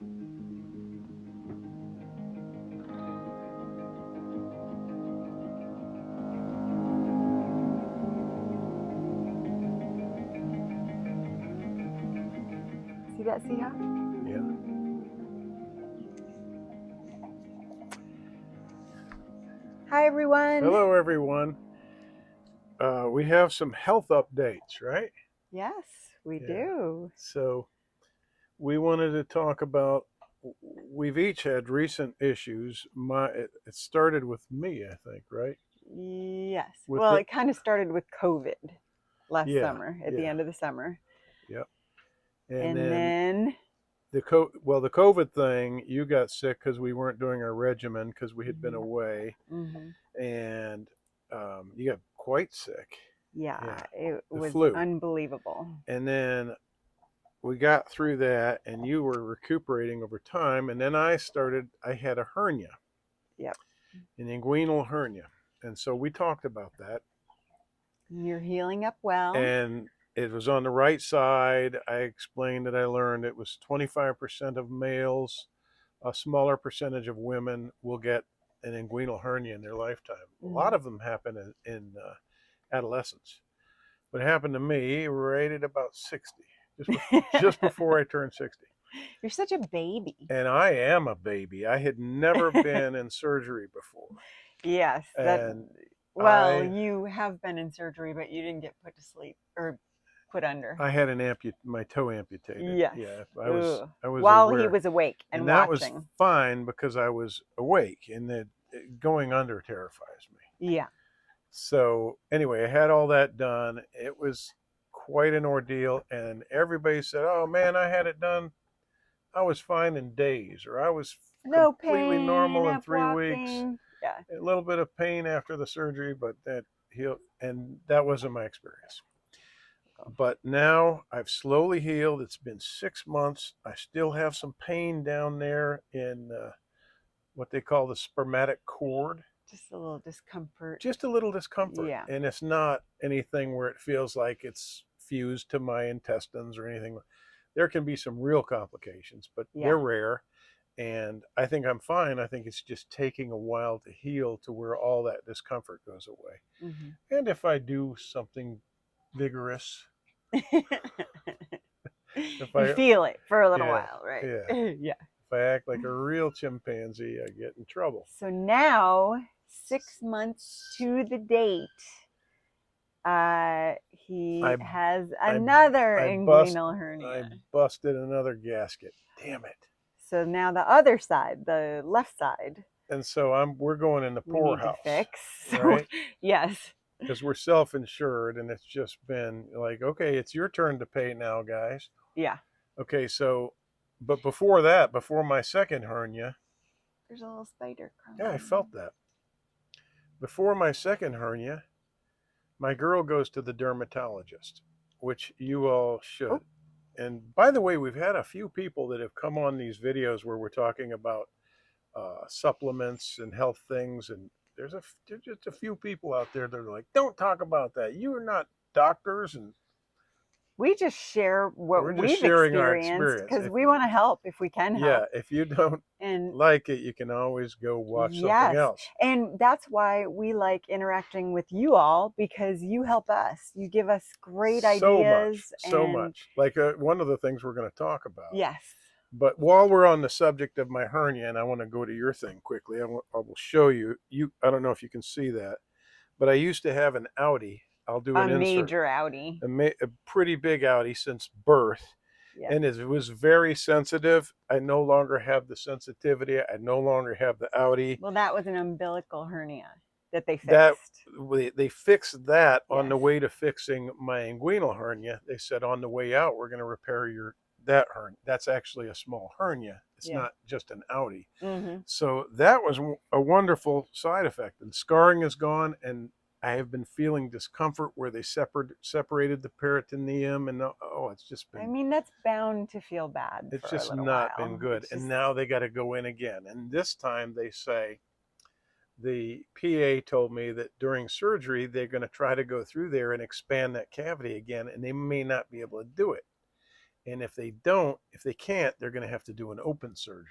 See that, see how? Yeah. Hi, everyone. Hello, everyone. We have some health updates, right? Yes, we Yeah. do. So we wanted to talk about. We've each had recent issues. It started with me, I think, right? Yes. With Well, it. it kind of started with COVID last Yeah. summer, at the Yeah. end of the summer. Yep. And And then then, the COVID thing, you got sick because we weren't doing our regimen because we had been away, mhm. and you got quite sick. Yeah, Yeah. it The was flu. unbelievable. And then we got through that, and you were recuperating over time. And then I had a hernia, Yep. an inguinal hernia. And so we talked about that. You're healing up well. And it was on the right side. I explained that I learned it was 25% of males, a smaller percentage of women will get an inguinal hernia in their lifetime. A lot of them happen in adolescence. What happened to me right at about 60, just before I turned 60. You're such a baby. And I am a baby. I had never been in surgery before. Yes. And Well, you have been in surgery, but you didn't get put to sleep or put under. I had my toe amputated. Yes. Yeah, I was while aware. he was awake and that watching. was fine because I was awake, and that going under terrifies me. Yeah. So anyway, I had all that done. It was quite an ordeal, and everybody said, "Oh man, I had it done. I was fine in days, or I was No completely pain normal in up 3 weeks. walking. Yeah. A little bit of pain after the surgery, but that healed, and that wasn't my experience. But now I've slowly healed. It's been 6 months. I still have some pain down there in what they call the spermatic cord. Just a little discomfort. Just a little discomfort. Yeah. And it's not anything where it feels like it's fused to my intestines or anything. There can be some real complications, but they're rare. And I think I'm fine. I think it's just taking a while to heal to where all that discomfort goes away. Mm-hmm. And if I do something vigorous, you feel it for a little while, right? Yeah. Yeah. If I act like a real chimpanzee, I get in trouble. So now, 6 months to the date, he has another inguinal hernia. I busted another gasket. Damn it. So now the other side, the left side. And so we're going in the poorhouse. We need to fix. Right? Yes. Because we're self-insured, and it's just been like, okay, it's your turn to pay now, guys. Yeah. Okay, so, but before that, before my second hernia. There's a little spider crawling. Yeah, I felt that. Before my second hernia, my girl goes to the dermatologist, which you all should. Oh. And by the way, we've had a few people that have come on these videos where we're talking about supplements and health things, and there's just a few people out there that are like, don't talk about that. You are not doctors, and we just share what we've experienced because we want to help if we can help. Yeah, if you don't like it, you can always go watch something else. And that's why we like interacting with you all, because you help us. You give us great ideas. So much. Like one of the things we're going to talk about. Yes. But while we're on the subject of my hernia, and I want to go to your thing quickly, I will show you. I don't know if you can see that, but I used to have an Audi. I'll do an insert. Major Audi. A pretty big Audi since birth. Yeah. And it was very sensitive. I no longer have the sensitivity. I no longer have the Audi. Well, that was an umbilical hernia that they fixed. They fixed that on the way to fixing my inguinal hernia. They said on the way out, we're going to repair that hernia. That's actually a small hernia. It's not just an Audi. Mm-hmm. So that was a wonderful side effect. And scarring is gone, and I have been feeling discomfort where they separated the peritoneum, and it's just been. I mean, that's bound to feel bad. It's just not been good, and now they got to go in again. And this time they say, the PA told me that during surgery they're going to try to go through there and expand that cavity again, and they may not be able to do it. And if they can't, they're going to have to do an open surgery,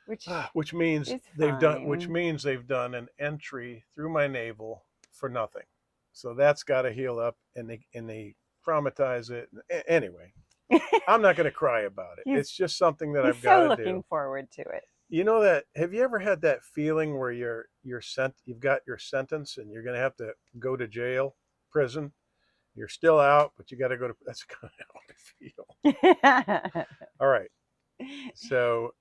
which means is which fine. means they've done an entry through my navel for nothing. So that's got to heal up, and they traumatize it. Anyway, I'm not going to cry about it. It's just something that He's I've got so to looking do. forward to it. You know that? Have you ever had that feeling where you've got your sentence and you're going to have to go to jail, prison? You're still out, but you got to go to. That's kind of how I feel. All right. So,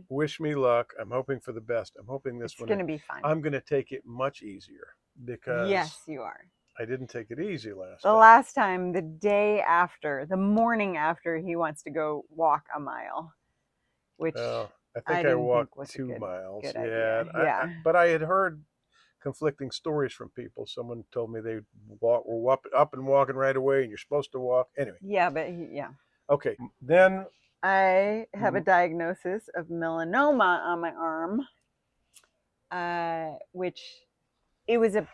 wish me luck. I'm hoping for the best. I'm hoping this It's one. going to be fun. I'm going to take it much easier because yes, you are. I didn't take it easy last The time. last time, the day after, the morning after, he wants to go walk a mile, which I I think I didn't walked think was 2 a miles. good Yeah, idea. Yeah. but I had heard conflicting stories from people. Someone told me they were up and walking right away, and you're supposed to walk anyway. Yeah, but yeah. Okay, then I have a diagnosis of melanoma on my arm, which it was a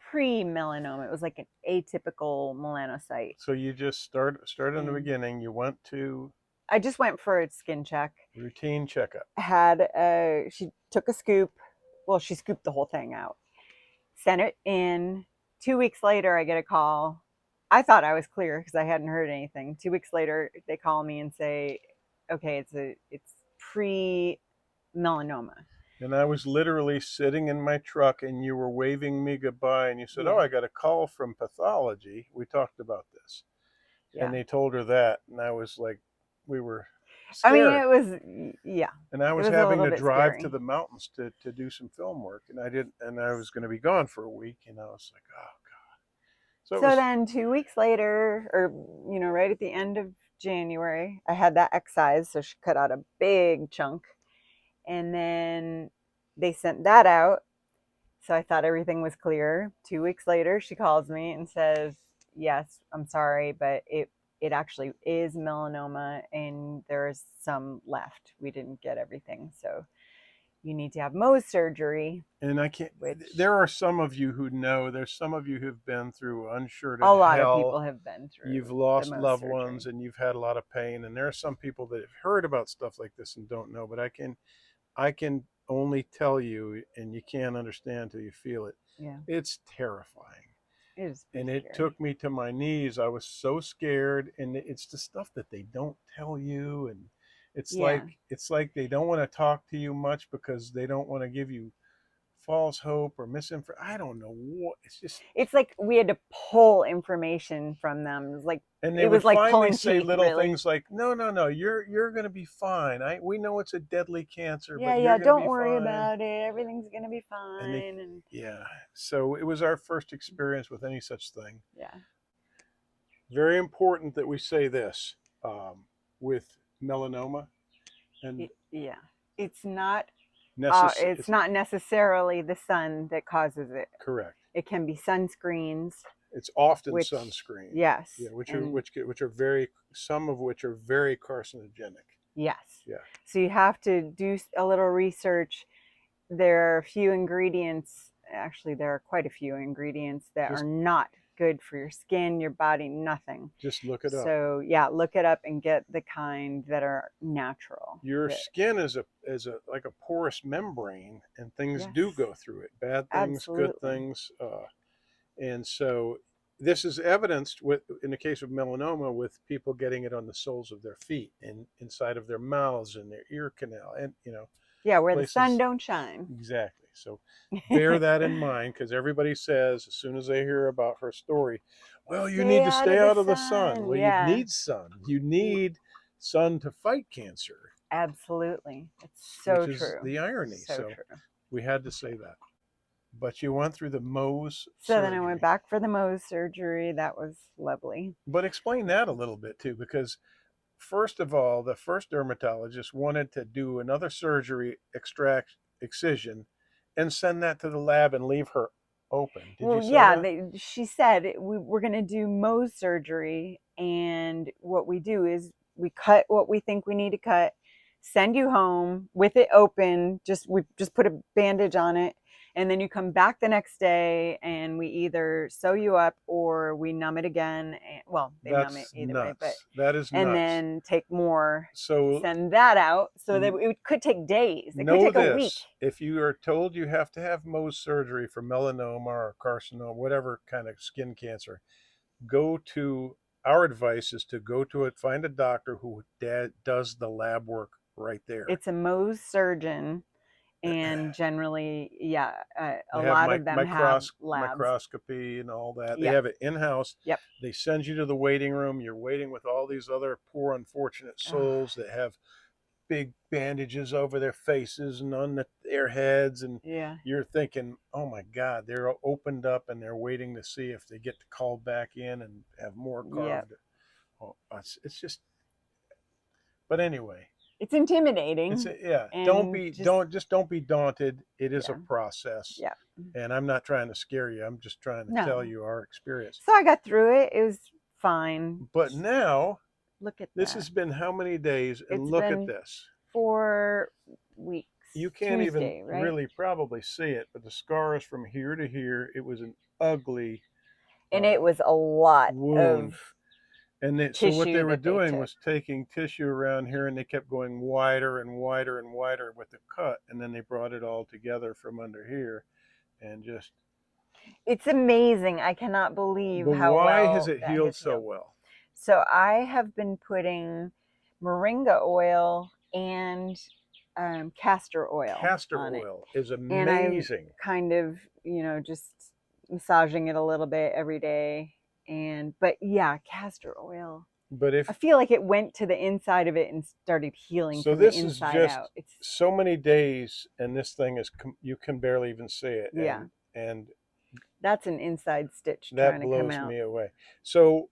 pre-melanoma. It was like an atypical melanocyte. So you just started in the beginning. You went to. I just went for a skin check. Routine checkup. She took a scoop. Well, she scooped the whole thing out. Sent it in. 2 weeks later, I get a call. I thought I was clear because I hadn't heard anything. 2 weeks later, they call me and say, "Okay, it's pre-melanoma." And I was literally sitting in my truck, and you were waving me goodbye, and you said, "Oh, I got a call from pathology. We talked about this," and they told her that, and I was like, we were scared. I mean, it was, yeah. And I was having to drive to the mountains to do some film work, and I was going to be gone for a week, and I was like, oh God. So then 2 weeks later, or, right at the end of January, I had that excised. So she cut out a big chunk, and then they sent that out. So I thought everything was clear. 2 weeks later, she calls me and says, yes, I'm sorry, but it actually is melanoma and there's some left. We didn't get everything. So you need to have Mohs surgery. And I can't, there are some of you who know, there's some of you who've been through uncharted hell. A lot of people have been through. You've lost loved ones and you've had a lot of pain. And there are some people that have heard about stuff like this and don't know, but I can only tell you, and you can't understand till you feel it. Yeah. It's terrifying. It is. And it took me to my knees. I was so scared. And it's the stuff that they don't tell you. And it's like they don't want to talk to you much because they don't want to give you false hope or misinformation. I don't know what. It's like we had to pull information from them. It was like pulling say teeth, little things like, no, you're going to be fine. We know it's a deadly cancer, but you're don't worry about it. Everything's going to be fine. So it was our first experience with any such thing. Yeah. Very important that we say this with melanoma, and it's not. It's not necessarily the sun that causes it. Correct. It can be sunscreens. It's often sunscreen. Yes. Yeah, which are very, some of which are very carcinogenic. Yes. Yeah. So you have to do a little research. There are a few ingredients. Actually, there are quite a few ingredients that are not good for your skin, your body, nothing. Just look it up. So look it up and get the kind that are natural. Your skin is like a porous membrane, and things do go through it. Bad things, good things, and so this is evidenced in the case of melanoma with people getting it on the soles of their feet and inside of their mouths and their ear canal, and where the sun don't shine. Exactly. So bear that in mind, because everybody says as soon as they hear about her story, well, you need to stay out of the sun. Well, you need sun. You need sun to fight cancer. Absolutely. It's so true. Which is the irony. So true. We had to say that. But you went through the Mohs surgery. Then I went back for the Mohs surgery. That was lovely. But explain that a little bit too, because first of all, the first dermatologist wanted to do another surgery, excision, and send that to the lab and leave her open. Did you say that? She said we're going to do Mohs surgery, and what we do is we cut what we think we need to cut, send you home with it open. We just put a bandage on it, And then you come back the next day and we either sew you up or we numb it again. And, well, they numb it That's either way, but, nuts. That is and nuts. then take more, So send that out, so that it could take days. It could know take a week. this: if you are told you have to have Mohs surgery for melanoma or carcinoma, whatever kind of skin cancer, go to, our advice is to go to it, find a doctor who does the lab work right there. It's a Mohs surgeon, and generally, yeah, They a have lot of them have labs. microscopy and all that. They Yep. have it in-house. Yep. They send you to the waiting room. You're waiting with all these other poor unfortunate souls that have big bandages over their faces and on their heads, and Yeah. you're thinking, oh my God, they're opened up and they're waiting to see if they get called back in and have more carved. Yep. Oh, it's just, but anyway, it's intimidating. Yeah, don't be daunted. It is a process. Yeah. And I'm not trying to scare you. I'm just trying to tell you our experience. So I got through it. It was fine. But now, look at this that. has been how many days? And It's look been at this. 4 weeks. You can't Tuesday, even right? really probably see it, but the scars from here to here, it was an ugly and it was a lot wound. of And so what they were doing was taking tissue around here, and they kept going wider and wider and wider with the cut, and then they brought it all together from under here, and just, it's amazing. I cannot believe but how why well has it healed so well? So I have been putting Moringa oil and castor oil. Castor oil is amazing. And I'm kind of, just massaging it a little bit every day. But yeah, castor oil. But I feel like it went to the inside of it and started healing from the inside out. It's so many days, and this thing is, you can barely even see it. Yeah. And that's an inside stitch that trying to come out. blows me away. So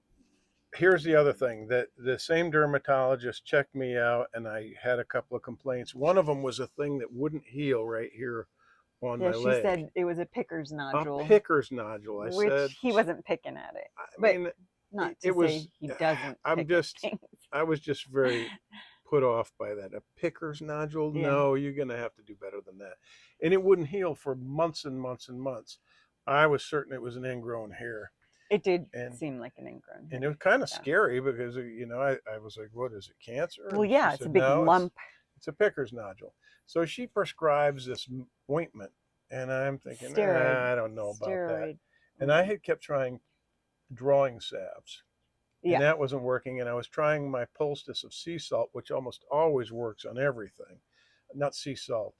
here's the other thing, that the same dermatologist checked me out, and I had a couple of complaints. One of them was a thing that wouldn't heal right here on my leg. She said it was a picker's nodule. A picker's nodule. I said he wasn't picking at it. I mean, not to say he doesn't. I was just very put off by that. A picker's nodule? Yeah. No, you're going to have to do better than that. And it wouldn't heal for months and months and months. I was certain it was an ingrown hair. It did seem like an ingrown hair. And it was kind of scary because, I was like, what is it, cancer? Well, yeah, it's a big lump. It's a picker's nodule. So she prescribes this ointment, and I'm thinking, I don't know about that. And I had kept trying drawing salves. And that wasn't working. And I was trying my poultice of sea salt, which almost always works on everything. Not sea salt.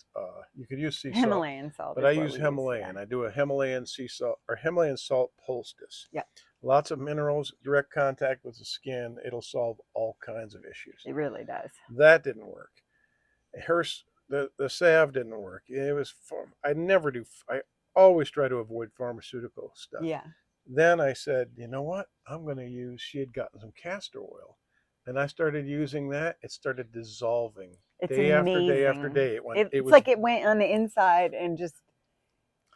You could use sea salt. Himalayan salt. But I use Himalayan. I do a Himalayan sea salt or Himalayan salt poultice. Yeah. Lots of minerals, direct contact with the skin. It'll solve all kinds of issues. It really does. That didn't work. The salve didn't work. It was, I always try to avoid pharmaceutical stuff. Yeah. Then I said, you know what? I'm going to use, she had gotten some castor oil. And I started using that. It started dissolving day after day after day. It's like it went on the inside and just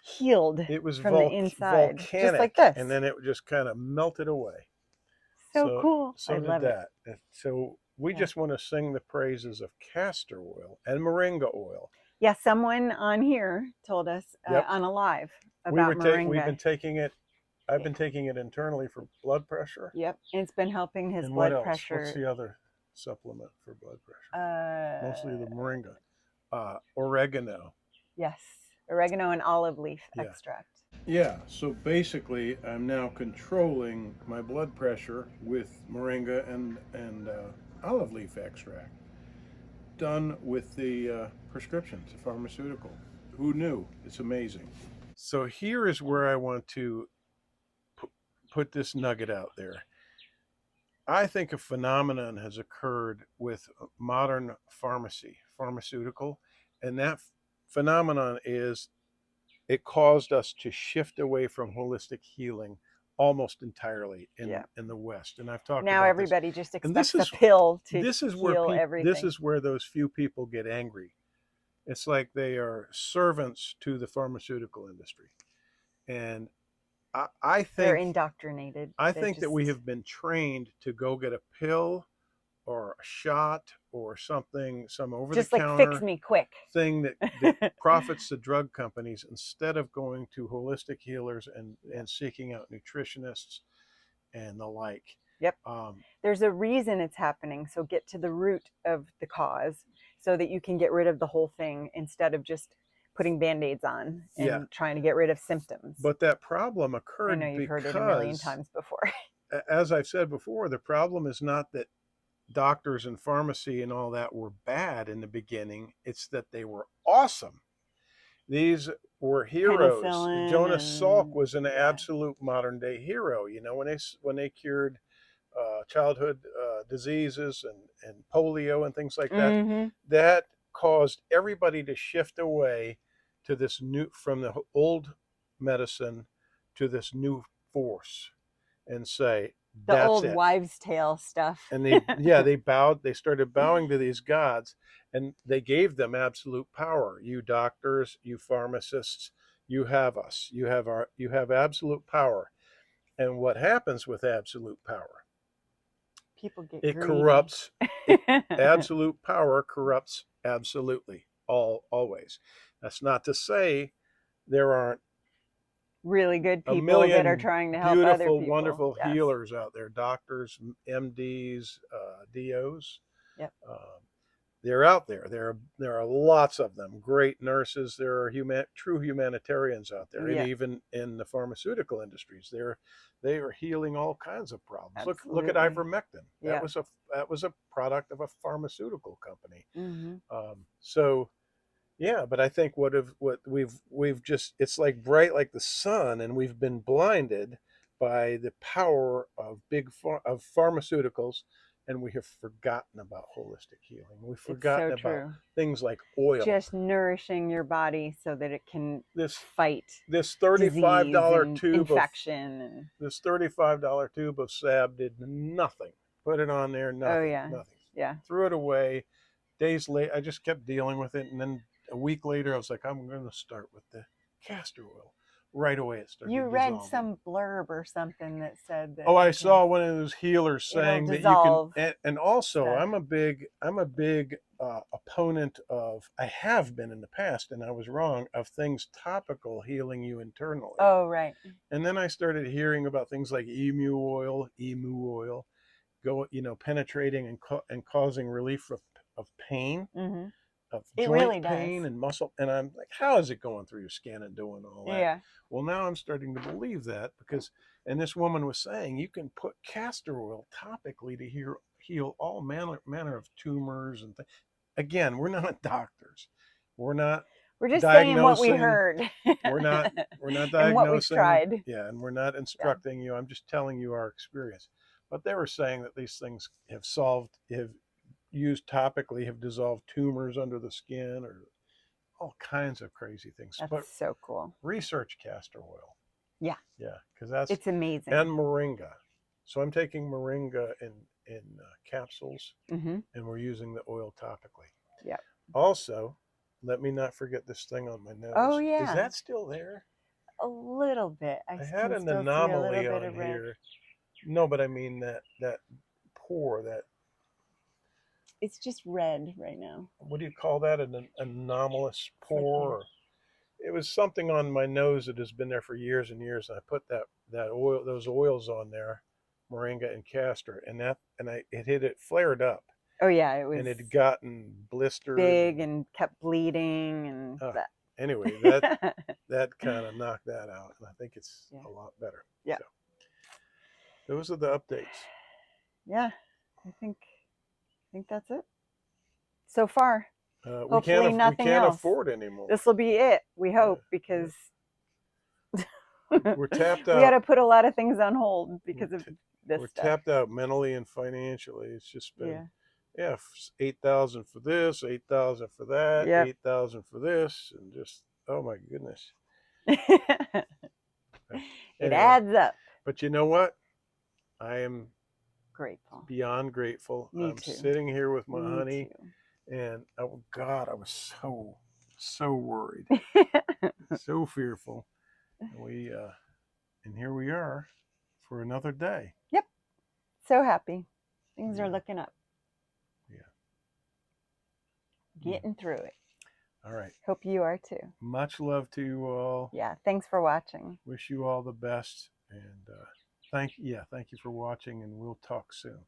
healed. It was from the inside, volcanic, just like this. And then it just kind of melted away. So cool. So I love that. So we just want to sing the praises of castor oil and moringa oil. Yeah, someone on here told us on a live about moringa. We've been taking it. I've been taking it internally for blood pressure. Yep, and it's been helping his blood pressure. What's the other supplement for blood pressure? Mostly the moringa. Oregano. Yes, oregano and olive leaf extract. Yeah, so basically I'm now controlling my blood pressure with moringa and olive leaf extract. Done with the prescription. It's a pharmaceutical. Who knew? It's amazing. So here is where I want to put this nugget out there. I think a phenomenon has occurred with modern pharmaceutical, and that phenomenon is it caused us to shift away from holistic healing almost entirely in the West. And I've talked now about everybody this. just expects a pill to heal everything. This is where those few people get angry. It's like they are servants to the pharmaceutical industry. And I think they're indoctrinated. I think that we have been trained to go get a pill or a shot or something, some over the Just like fix counter me quick. thing that profits the drug companies, instead of going to holistic healers and seeking out nutritionists and the like. Yep. There's a reason it's happening. So get to the root of the cause so that you can get rid of the whole thing instead of just putting Band-Aids on and trying to get rid of symptoms. But that problem I occurred know you've because, heard it a million times before. as I've said before, the problem is not that doctors and pharmacy and all that were bad in the beginning. It's that they were awesome. These were heroes. Penicillin Jonas Salk and was an absolute modern day hero. You know, when they cured childhood diseases and polio and things like that, that caused everybody to shift away to this new, from the old medicine to this new force, and say, the that's old it. wives' tale stuff. And they started bowing to these gods, and they gave them absolute power. You doctors, you pharmacists, you have us. You have absolute power. And what happens with absolute power? People get It greedy. corrupts. Absolute power corrupts absolutely, always. That's not to say there aren't really good a people million that are trying to help other beautiful, people. wonderful Yes. healers out there, doctors, MDs, DOs. Yep. They're out there. There are lots of them. Great nurses. There are true humanitarians out there, and even in the pharmaceutical industries, they are healing all kinds of problems. Absolutely. Look at ivermectin. Yeah. That was a product of a pharmaceutical company. Mm-hmm. So yeah, but I think what we've just, it's like bright like the sun, and we've been blinded by the power of of pharmaceuticals, and we have forgotten about holistic healing. We've forgotten about things like oil. Just nourishing your body so that it can fight this $35 tube infection and this $35 tube of salve did nothing. Put it on there, nothing. Oh yeah. Nothing. Yeah. Threw it away. Days late, I just kept dealing with it, and then a week later, I was like, I'm going to start with the castor oil. Right away, it started. You read some blurb or something that said that. Oh, I saw one of those healers saying that you can. And also, I'm a big opponent of. I have been in the past, and I was wrong, of things topical healing you internally. Oh, right. And then I started hearing about things like emu oil, penetrating and causing relief of pain. Mm-hmm. Of joint pain and muscle, and I'm like, how is it going through your skin and doing all that? Yeah. Well, now I'm starting to believe that, because, and this woman was saying, you can put castor oil topically to heal all manner of tumors and things. Again, we're not doctors. We're just saying what we heard. we're not diagnosing and what we've tried. Yeah, and we're not instructing you. I'm just telling you our experience. But they were saying that these things have used topically, have dissolved tumors under the skin, or all kinds of crazy things. That's so cool. Research castor oil. Yeah. Yeah, because it's amazing. And moringa. So I'm taking moringa in capsules, and we're using the oil topically. Yeah. Also, let me not forget this thing on my nose. Oh yeah. Is that still there? A little bit. I had an anomaly on here. No, but I mean that pore, that. It's just red right now. What do you call that? An anomalous pore? It was something on my nose that has been there for years and years. And I put that oil, those oils on there, moringa and castor, and it flared up. Oh yeah, it was. And it had gotten blistered, big, and kept bleeding, and that. Anyway, that kind of knocked that out, and I think it's a lot better. Yeah. So, those are the updates. Yeah, I think that's it so far. We can't afford anymore. This will be it, we hope, because we're tapped out. We got to put a lot of things on hold because of this. We're tapped out mentally and financially. It's just been 8,000 for this, 8,000 for that, 8,000 for this, and just, oh my goodness. It adds up. But you know what? I am grateful. Beyond grateful. Me I'm too. Sitting here with my honey, and oh God, I was so worried, so fearful. And here we are for another day. Yep. So happy. Things are looking up. getting through it. All right. Hope you are too. Much love to you all. Yeah. Thanks for watching. Wish you all the best. And thank you for watching, and we'll talk soon.